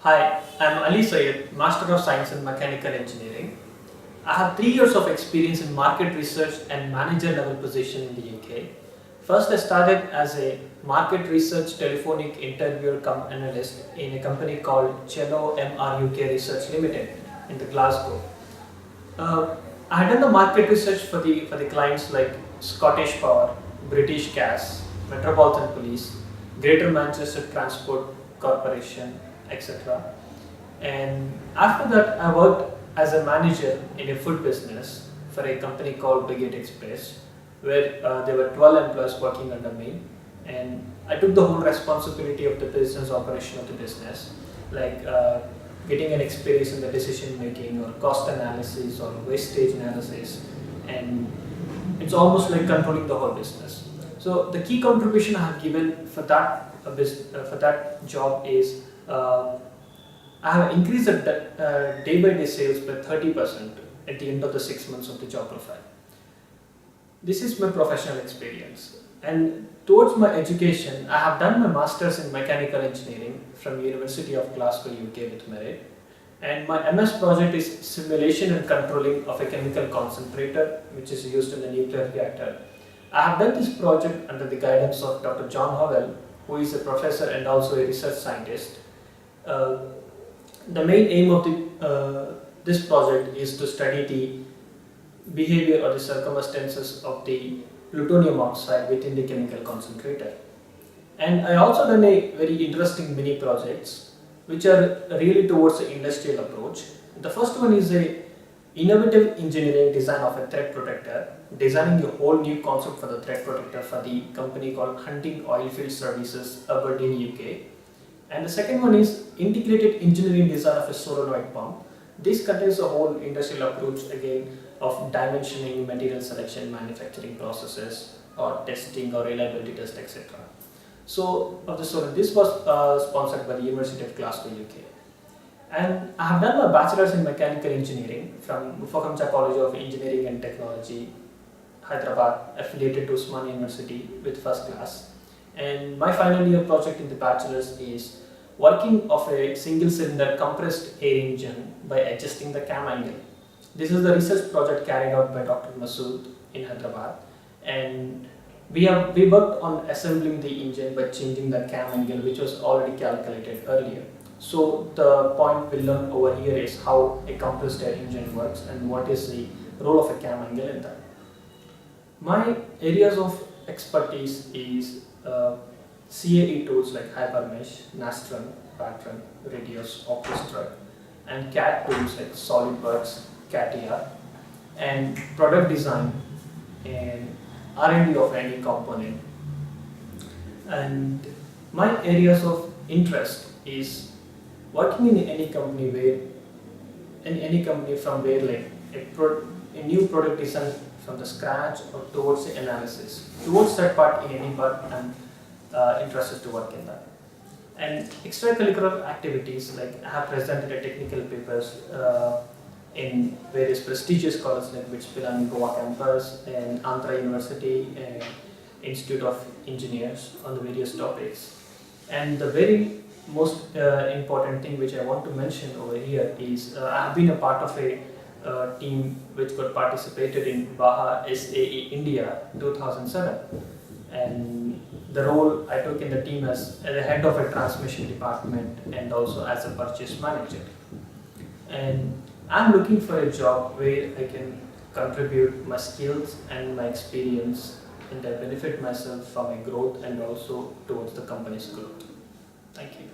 Hi, I'm Ali Syed, Master of Science in Mechanical Engineering. I have 3 years of experience in market research and manager level position in the UK. First, I started as a market research telephonic interviewer cum analyst in a company called Cello MR UK Research Limited in the Glasgow. I had done the market research for the clients like Scottish Power, British Gas, Metropolitan Police, Greater Manchester Transport Corporation, etc. And after that, I worked as a manager in a food business for a company called Brigade Express, where there were 12 employees working under me, and I took the whole responsibility of the business operation of the business, like getting an experience in the decision making or cost analysis or wastage analysis, and it's almost like controlling the whole business. So the key contribution I have given for that job is I have increased the day by day sales by 30% at the end of the 6 months of the job profile. This is my professional experience. And towards my education, I have done my masters in mechanical engineering from University of Glasgow, UK with merit. And my MS project is simulation and controlling of a chemical concentrator, which is used in the nuclear reactor. I have done this project under the guidance of Dr. John Howell, who is a professor and also a research scientist. The main aim of this project is to study the behavior or the circumstances of the plutonium oxide within the chemical concentrator. And I also done a very interesting mini projects which are really towards the industrial approach. The first one is a innovative engineering design of a thread protector, designing a whole new concept for the thread protector for the company called Hunting Oilfield Services, Aberdeen, UK. And the second one is integrated engineering design of a solenoid pump. This contains a whole industrial approach again of dimensioning, material selection, manufacturing processes, or testing or reliability test, etc. So, this was sponsored by the University of Glasgow, UK. And I have done my bachelor's in mechanical engineering from Mufakamcha College of Engineering and Technology, Hyderabad, affiliated to Usmania University with first class. And my final year project in the bachelor's is working of a single cylinder compressed air engine by adjusting the cam angle. This is the research project carried out by Dr. Masood in Hyderabad, and we worked on assembling the engine by changing the cam angle, which was already calculated earlier. So the point we learn over here is how a compressed air engine works and what is the role of a cam angle in that. My areas of expertise is CAE tools like Hypermesh, Nastran, Patron, Radius, Orchestra, and CAD tools like SolidWorks, CATIA, and product design and R&D of any component. And my areas of interest is working in any company from where like a new product design from the scratch or towards the analysis. Towards that part, in any part, I'm interested to work in that. And extracurricular activities, like I have presented a technical papers in various prestigious colleges like Vitspilani Goa campus and Andhra University and Institute of Engineers on the various topics. And the very most important thing which I want to mention over here is I have been a part of a team which got participated in Baha SAE India 2007, and the role I took in the team as the head of a transmission department and also as a purchase manager. And I'm looking for a job where I can contribute my skills and my experience and I benefit myself from my growth and also towards the company's growth. Thank you.